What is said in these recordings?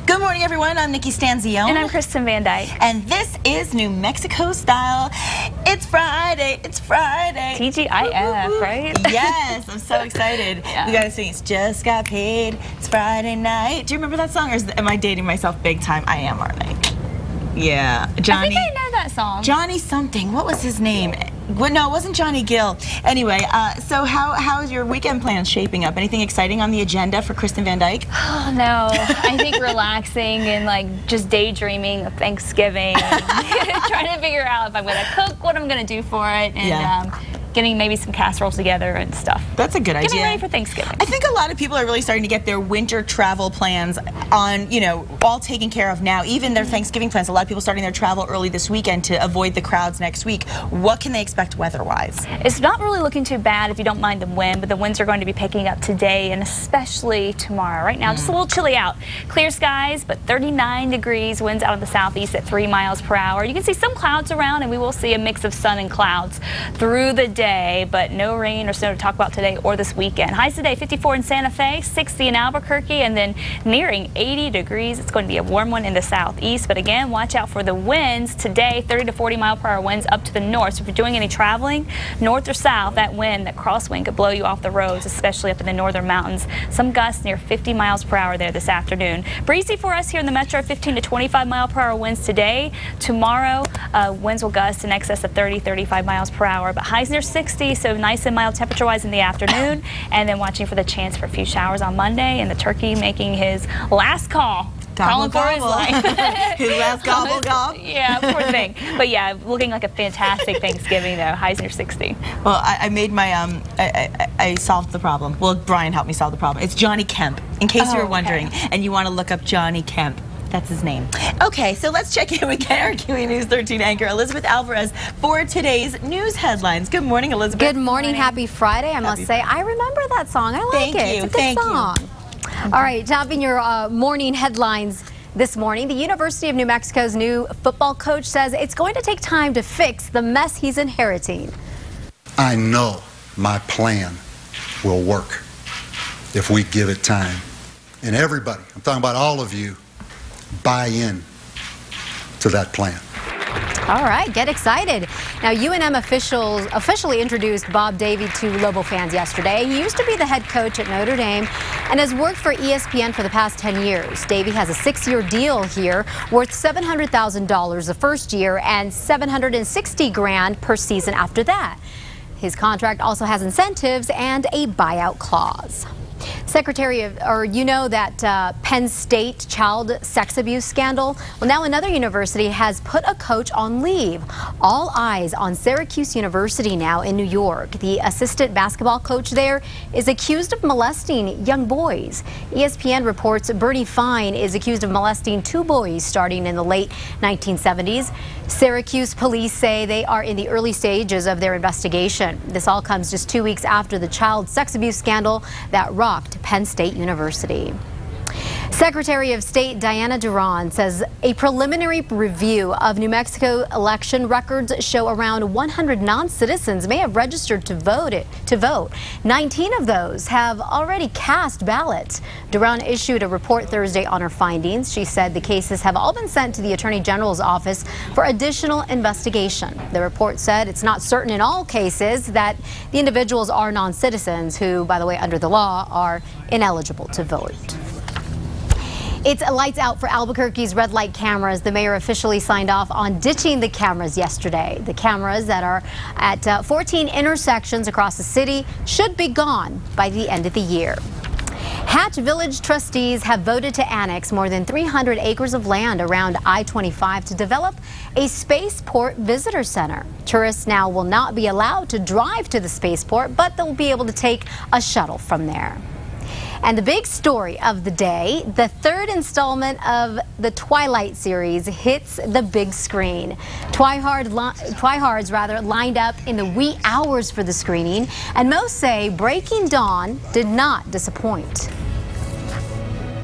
Good morning, everyone. I'm Nikki Stanzione. And I'm Kristen Van Dyke. And this is New Mexico Style. It's Friday. It's Friday. TGIF, right? Yes, I'm so excited. Yeah. We got to sing It's Just Got Paid. It's Friday night. Do you remember that song, or am I dating myself big time? I am, aren't I? Yeah. Johnny. I think I know that song. Johnny something. What was his name? No, it wasn't Johnny Gill. Anyway, so how is your weekend plans shaping up? Anything exciting on the agenda for Kristen Van Dyke? Oh, no. I think relaxing and like just daydreaming of Thanksgiving. Trying to figure out if I'm going to cook, what I'm going to do for it, and getting maybe some casseroles together and stuff. That's a good idea. Getting ready for Thanksgiving. I think a lot of people are really starting to get their winter travel plans on, all taken care of now. Even their Thanksgiving plans. A lot of people starting their travel early this weekend to avoid the crowds next week. What can they expect weather-wise? It's not really looking too bad if you don't mind the wind, but the winds are going to be picking up today and especially tomorrow. Right now, just a little chilly out. Clear skies, but 39 degrees. Winds out of the southeast at 3 miles per hour. You can see some clouds around, and we will see a mix of sun and clouds through the day, but no rain or snow to talk about today or this weekend. Highs today 54 in Santa Fe, 60 in Albuquerque, and then nearing 80 degrees. It's going to be a warm one in the southeast, but again, watch out for the winds today. 30 to 40 mile per hour winds up to the north. So if you're doing any traveling north or south, that crosswind could blow you off the roads, especially up in the northern mountains. Some gusts near 50 miles per hour there this afternoon. Breezy for us here in the metro, 15 to 25 mile per hour winds today. Tomorrow, winds will gust in excess of 30, 35 miles per hour, but highs near 60, so nice and mild temperature-wise in the afternoon, and then watching for the chance for a few showers on Monday, and the turkey making his last call. Gobble, calling for his life. His last gobble, gobble. Yeah, poor thing. But yeah, looking like a fantastic Thanksgiving though. Highs near 60. Well, I made my I solved the problem. Well, Brian helped me solve the problem. It's Johnny Kemp, in case you were wondering, and you want to look up Johnny Kemp. That's his name. Okay, so let's check in with KRQE News 13 anchor Elizabeth Alvarez for today's news headlines. Good morning, Elizabeth. Good morning. Happy Friday. I must say, I remember that song. I like it. It's a good song. All right, topping your morning headlines this morning, the University of New Mexico's new football coach says it's going to take time to fix the mess he's inheriting. I know my plan will work if we give it time. And everybody, I'm talking about all of you, buy in to that plan. All right, get excited. Now, UNM officials officially introduced Bob Davie to Lobo fans yesterday. He used to be the head coach at Notre Dame and has worked for ESPN for the past 10 years. Davie has a 6-year deal here worth $700,000 the first year and $760,000 per season after that. His contract also has incentives and a buyout clause. You know that Penn State child sex abuse scandal? Well, now another university has put a coach on leave. All eyes on Syracuse University now in New York. The assistant basketball coach there is accused of molesting young boys. ESPN reports Bernie Fine is accused of molesting 2 boys starting in the late 1970s. Syracuse police say they are in the early stages of their investigation. This all comes just 2 weeks after the child sex abuse scandal that rocked Penn State University. Secretary of State Diana Duran says a preliminary review of New Mexico election records show around 100 non-citizens may have registered to vote. 19 of those have already cast ballots. Duran issued a report Thursday on her findings. She said the cases have all been sent to the Attorney General's office for additional investigation. The report said it's not certain in all cases that the individuals are non-citizens who, by the way, under the law, are ineligible to vote. It's lights out for Albuquerque's red light cameras. The mayor officially signed off on ditching the cameras yesterday. The cameras that are at 14 intersections across the city should be gone by the end of the year. Hatch Village trustees have voted to annex more than 300 acres of land around I-25 to develop a spaceport visitor center. Tourists now will not be allowed to drive to the spaceport, but they'll be able to take a shuttle from there. And the big story of the day, the 3rd installment of the Twilight series hits the big screen. Twihards lined up in the wee hours for the screening, and most say Breaking Dawn did not disappoint.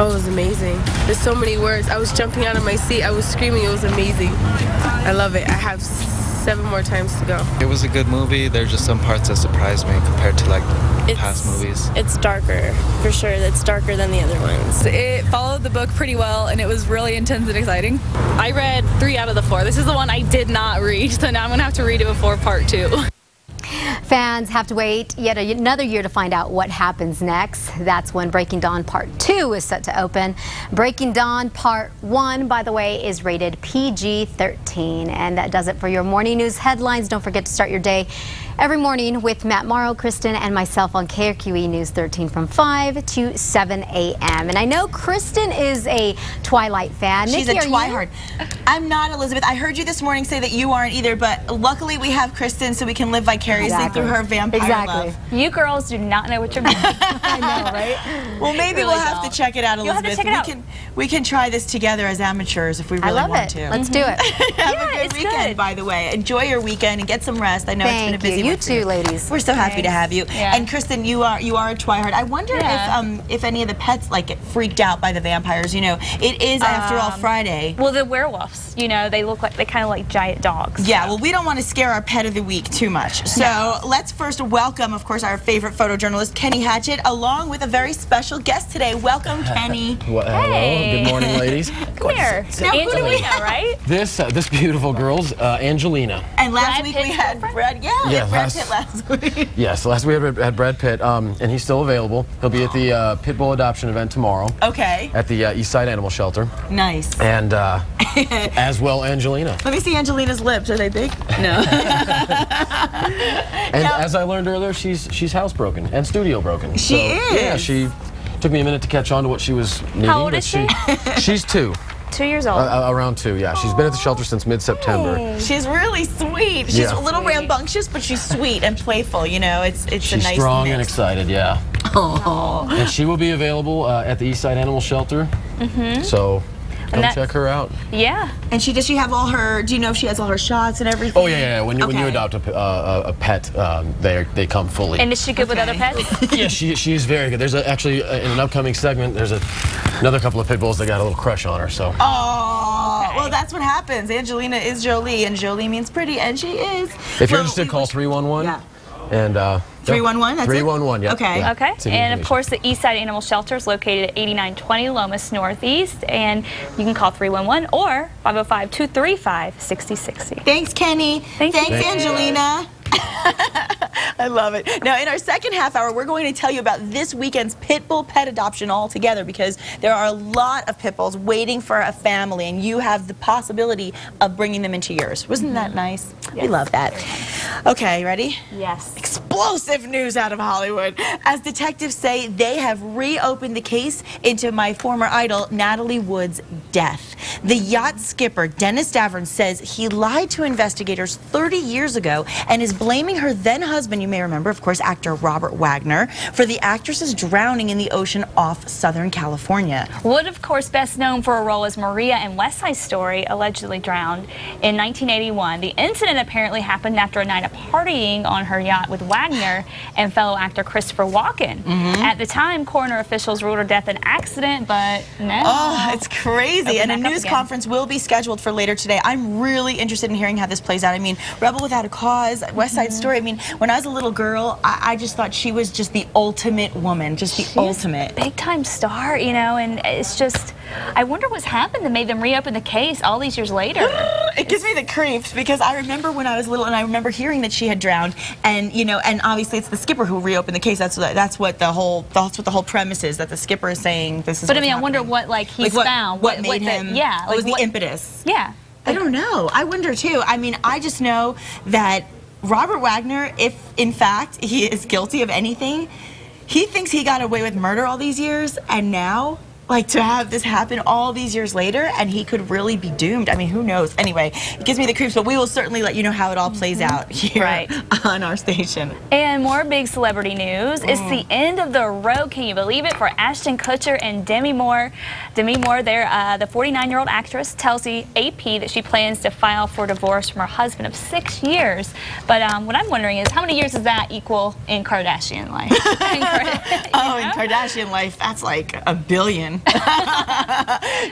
Oh, it was amazing. There's so many words. I was jumping out of my seat. I was screaming. It was amazing. I love it. I have 7 more times to go. It was a good movie. There's just some parts that surprised me compared to like past movies? It's darker, for sure. It's darker than the other ones. It followed the book pretty well, and it was really intense and exciting. I read 3 out of the 4. This is the one I did not read, so now I'm going to have to read it before part 2. Fans have to wait yet another year to find out what happens next. That's when Breaking Dawn Part 2 is set to open. Breaking Dawn Part 1, by the way, is rated PG-13. And that does it for your morning news headlines. Don't forget to start your day every morning with Matt Morrow, Kristen, and myself on KRQE News 13 from 5 to 7 a.m. And I know Kristen is a Twilight fan. She's Nikki, a Twihard. I'm not, Elizabeth. I heard you this morning say that you aren't either, but luckily we have Kristen so we can live vicariously through her vampire love. You girls do not know what you're doing. I know, right? Well, maybe really we'll have to check it out, You'll have to Elizabeth. check it out. We can try this together as amateurs if we really want to. Let's do it. Have Yeah, a good it's weekend, good. by the way. Enjoy your weekend and get some rest. I know it's been a busy you one for too, ladies. We're so happy to have you. Yeah. And Kristen, you are a Twihard. I wonder if any of the pets like get freaked out by the vampires. You know, it is after all Friday. Well, the werewolves, you know, they kind of like giant dogs. Yeah, well, we don't want to scare our pet of the week too much. So let's first welcome, of course, our favorite photojournalist, Kenny Hatchitt, along with a very special guest today. Welcome, Kenny. Well, Hey. hello. Good morning, ladies. Come here. Now, who do we Angelina, right? This beautiful girl's Angelina. And last Brad week we Pitt's had girlfriend? Brad Pitt last week. Yes, last we had Brad Pitt, and he's still available. He'll be at the Pitbull adoption event tomorrow. Okay. At the Eastside Animal Shelter. Nice. And as well, Angelina. Let me see Angelina's lips. Are they big? No. And as I learned earlier, she's housebroken and studio broken. She is. Yeah, she took me a minute to catch on to what she was needing. How old but is she? She's 2. 2 years old. Around 2, yeah. She's been at the shelter since mid-September. She's really sweet. She's a little rambunctious, but she's sweet and playful. You know, it's a She's nice strong mix. and excited, yeah. Oh. And she will be available at the Eastside Animal Shelter. So come check her out. Yeah. And does she have all her? Do you know if she has all her shots and everything? Oh yeah. When you adopt a pet, they come fully. And is she good with other pets? Yeah, she's very good. There's actually in an upcoming segment, there's another couple of pit bulls that got a little crush on her. So. Oh, well, that's what happens. Angelina is Jolie, and Jolie means pretty, and she is. If you're interested, call 311. Yeah. And 311. That's 311. Yeah. Okay. Yeah. Okay. That's the And of information. course, the Eastside Animal Shelter is located at 8920 Lomas Northeast, and you can call 311 or 505-235-6060. Thanks, Kenny. Thanks, Angelina. I love it. Now, in our second half hour, we're going to tell you about this weekend's Pitbull pet adoption altogether, because there are a lot of Pitbulls waiting for a family, and you have the possibility of bringing them into yours. Wasn't that nice? Yes. We love that. Okay, ready? Yes. Explosive news out of Hollywood. As detectives say, they have reopened the case into my former idol, Natalie Wood's death. The yacht skipper, Dennis Davern, says he lied to investigators 30 years ago and is blaming her then-husband, you may remember, of course, actor Robert Wagner, for the actress's drowning in the ocean off Southern California. Wood, of course, best known for a role as Maria in West Side Story, allegedly drowned in 1981. The incident apparently happened after a night of partying on her yacht with Wagner and fellow actor Christopher Walken. At the time, coroner officials ruled her death an accident, but no. Oh, it's crazy. And a Open back up news again. conference will be scheduled for later today. I'm really interested in hearing how this plays out. I mean, Rebel Without a Cause, West Side Story. I mean, when I was a little girl, I just thought she was just the ultimate woman, just the ultimate. Big time star, you know, and it's just, I wonder what's happened that made them reopen the case all these years later. It gives me the creeps, because I remember when I was little and I remember hearing that she had drowned, and you know, and obviously it's the skipper who reopened the case. That's what the whole premise is, that the skipper is saying this is. But I what's mean, I wonder happening. what he's Like found. What made him? Yeah. What was like the impetus? Yeah. I don't know. I wonder too. I mean, I just know that Robert Wagner, if in fact he is guilty of anything, he thinks he got away with murder all these years, and now, like, to have this happen all these years later, and he could really be doomed. I mean, who knows? Anyway, it gives me the creeps, but we will certainly let you know how it all plays out here on our station. And more big celebrity news. It's the end of the road, can you believe it, for Ashton Kutcher and Demi Moore. Demi Moore, the 49-year-old actress, tells the AP that she plans to file for divorce from her husband of 6 years. But what I'm wondering is, how many years does that equal in Kardashian life? In Kardashian life, that's like a billion.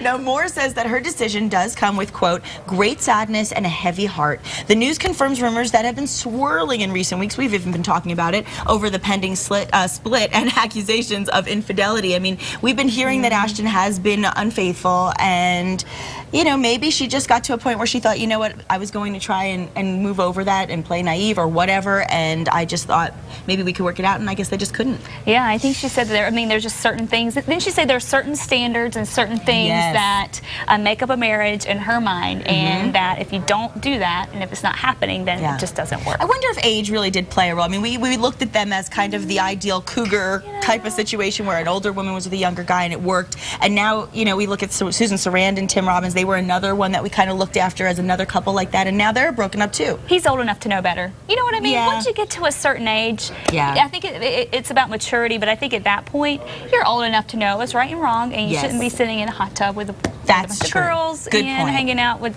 Now, Moore says that her decision does come with, quote, great sadness and a heavy heart. The news confirms rumors that have been swirling in recent weeks. We've even been talking about it over the pending split and accusations of infidelity. I mean, we've been hearing that Ashton has been unfaithful, and you know, maybe she just got to a point where she thought, you know what, I was going to try and move over that and play naive or whatever, and I just thought maybe we could work it out, and I guess they just couldn't. Yeah, I think she said that, I mean, there's just certain things. Didn't she say there are certain standards and certain things that make up a marriage in her mind, and that if you don't do that, and if it's not happening, then it just doesn't work. I wonder if age really did play a role. I mean, we looked at them as kind of the ideal cougar type of situation where an older woman was with a younger guy and it worked, and now, you know, we look at Susan Sarandon, Tim Robbins. They were another one that we kind of looked after as another couple like that, and now they're broken up too. He's old enough to know better. You know what I mean? Once you get to a certain age, I think it's about maturity, but I think at that point, you're old enough to know what's right and wrong, and you shouldn't be sitting in a hot tub with a bunch of girls and hanging out with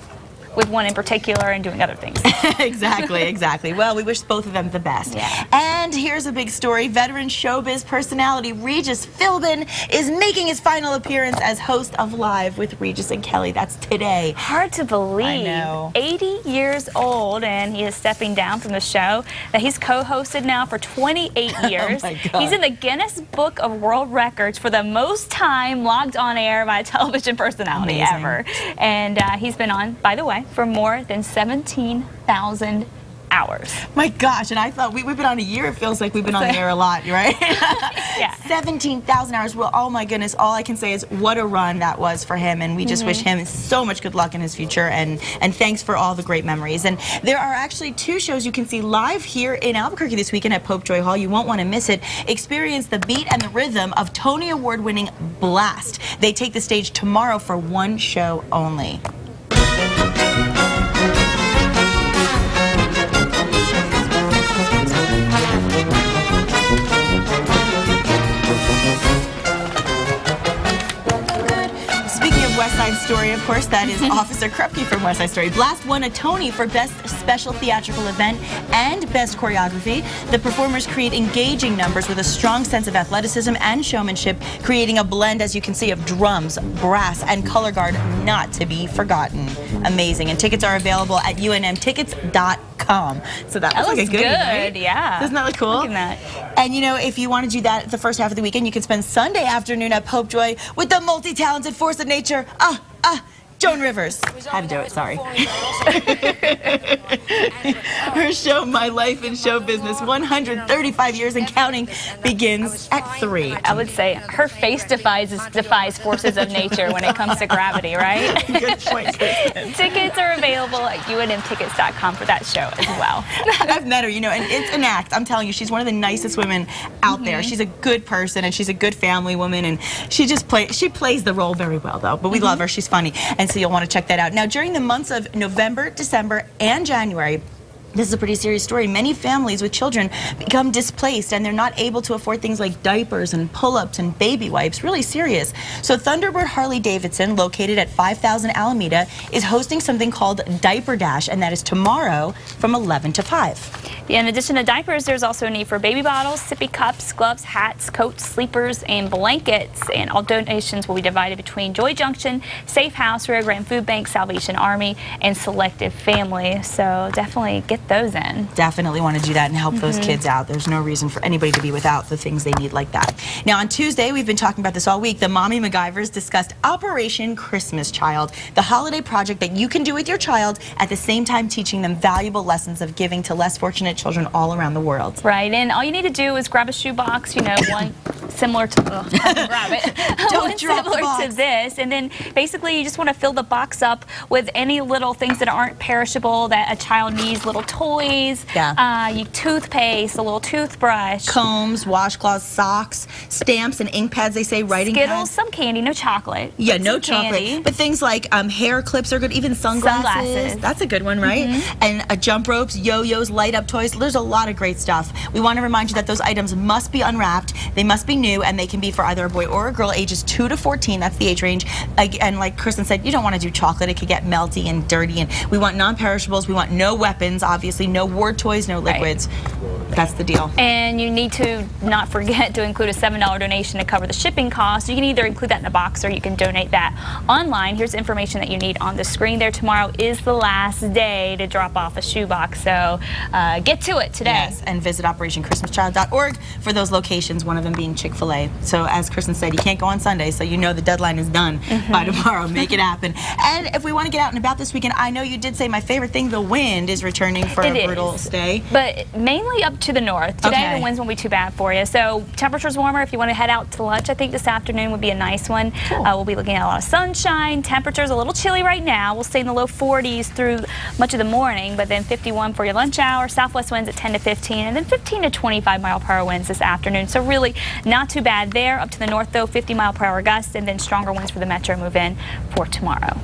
one in particular and doing other things. Exactly. Well, we wish both of them the best. And here's a big story. Veteran showbiz personality Regis Philbin is making his final appearance as host of Live with Regis and Kelly. That's today. Hard to believe. I know. 80 years old, and he is stepping down from the show that he's co-hosted now for 28 years. Oh my God. He's in the Guinness Book of World Records for the most time logged on air by a television personality ever. And he's been on, by the way, for more than 17,000 hours. My gosh, and I thought we've been on a year. It feels like we've been on the air a lot, right? 17,000 hours. Well, oh my goodness, all I can say is what a run that was for him, and we just wish him so much good luck in his future, and thanks for all the great memories. And there are actually 2 shows you can see live here in Albuquerque this weekend at Popejoy Hall. You won't want to miss it. Experience the beat and the rhythm of Tony Award-winning Blast. They take the stage tomorrow for 1 show only. West Side Story, of course, that is Officer Krupke from West Side Story. Blast won a Tony for Best Special Theatrical Event and Best Choreography. The performers create engaging numbers with a strong sense of athleticism and showmanship, creating a blend, as you can see, of drums, brass, and color guard not to be forgotten. Amazing. And tickets are available at unmtickets.com. So that looks like a good one, right? Yeah. Doesn't that look cool? Look at that. And you know, if you want to do that the first half of the weekend, you can spend Sunday afternoon at Popejoy with the multi-talented force of nature, Joan Rivers. Had to do it, sorry. Her show, My Life in Show Business, 135 years and counting, begins at 3. I would say her face defies forces of nature when it comes to gravity, right? Good point, Kristen. Tickets are available at unmtickets.com for that show as well. I've met her, you know, and it's an act. I'm telling you, she's one of the nicest women out there. She's a good person, and she's a good family woman, and she plays the role very well, though. But we love her. She's funny. And so you'll want to check that out. Now, during the months of November, December, and January, this is a pretty serious story. Many families with children become displaced, and they're not able to afford things like diapers and pull-ups and baby wipes. Really serious. So Thunderbird Harley-Davidson, located at 5000 Alameda, is hosting something called Diaper Dash, and that is tomorrow from 11 to 5. In addition to diapers, there's also a need for baby bottles, sippy cups, gloves, hats, coats, sleepers, and blankets. And all donations will be divided between Joy Junction, Safe House, Rio Grande Food Bank, Salvation Army, and Selective Family. So definitely get those in. Definitely want to do that and help those kids out. There's no reason for anybody to be without the things they need like that. Now, on Tuesday, we've been talking about this all week. The Mommy MacGyvers discussed Operation Christmas Child, the holiday project that you can do with your child at the same time teaching them valuable lessons of giving to less fortunate children all around the world. Right, and all you need to do is grab a shoebox, you know, one similar to, grab it. Don't drop the box. To this, and then basically you just want to fill the box up with any little things that aren't perishable that a child needs, little toys, toothpaste, a little toothbrush, combs, washcloths, socks, stamps, and ink pads. They say writing Skittles, pads. some candy, no chocolate. Yeah, no chocolate. Candy. But things like hair clips are good. Even sunglasses. That's a good one, right? And jump ropes, yo-yos, light-up toys. There's a lot of great stuff. We want to remind you that those items must be unwrapped. They must be new. new, and they can be for either a boy or a girl, ages 2 to 14. That's the age range. And like Kristen said, you don't want to do chocolate. It could get melty and dirty. And we want non-perishables. We want no weapons, obviously, no ward toys, no liquids. Right. That's the deal. And you need to not forget to include a $7 donation to cover the shipping costs. You can either include that in the box or you can donate that online. Here's information that you need on the screen there. Tomorrow is the last day to drop off a shoebox, so get to it today. Yes, and visit OperationChristmasChild.org for those locations, one of them being Chick-fil-A. So as Kristen said, you can't go on Sunday, so you know the deadline is done by tomorrow. Make it happen. And if we want to get out and about this weekend, I know you did say my favorite thing, the wind is returning for a brutal stay. But mainly up to the north. Today the winds won't be too bad for you. So temperatures warmer. If you want to head out to lunch, I think this afternoon would be a nice one. Cool. We'll be looking at a lot of sunshine. Temperatures a little chilly right now. We'll stay in the low 40s through much of the morning, but then 51 for your lunch hour. Southwest winds at 10 to 15, and then 15 to 25-mile-per-hour winds this afternoon. So really not too bad there. Up to the north, though, 50-mile-per-hour gusts, and then stronger winds for the metro move in for tomorrow.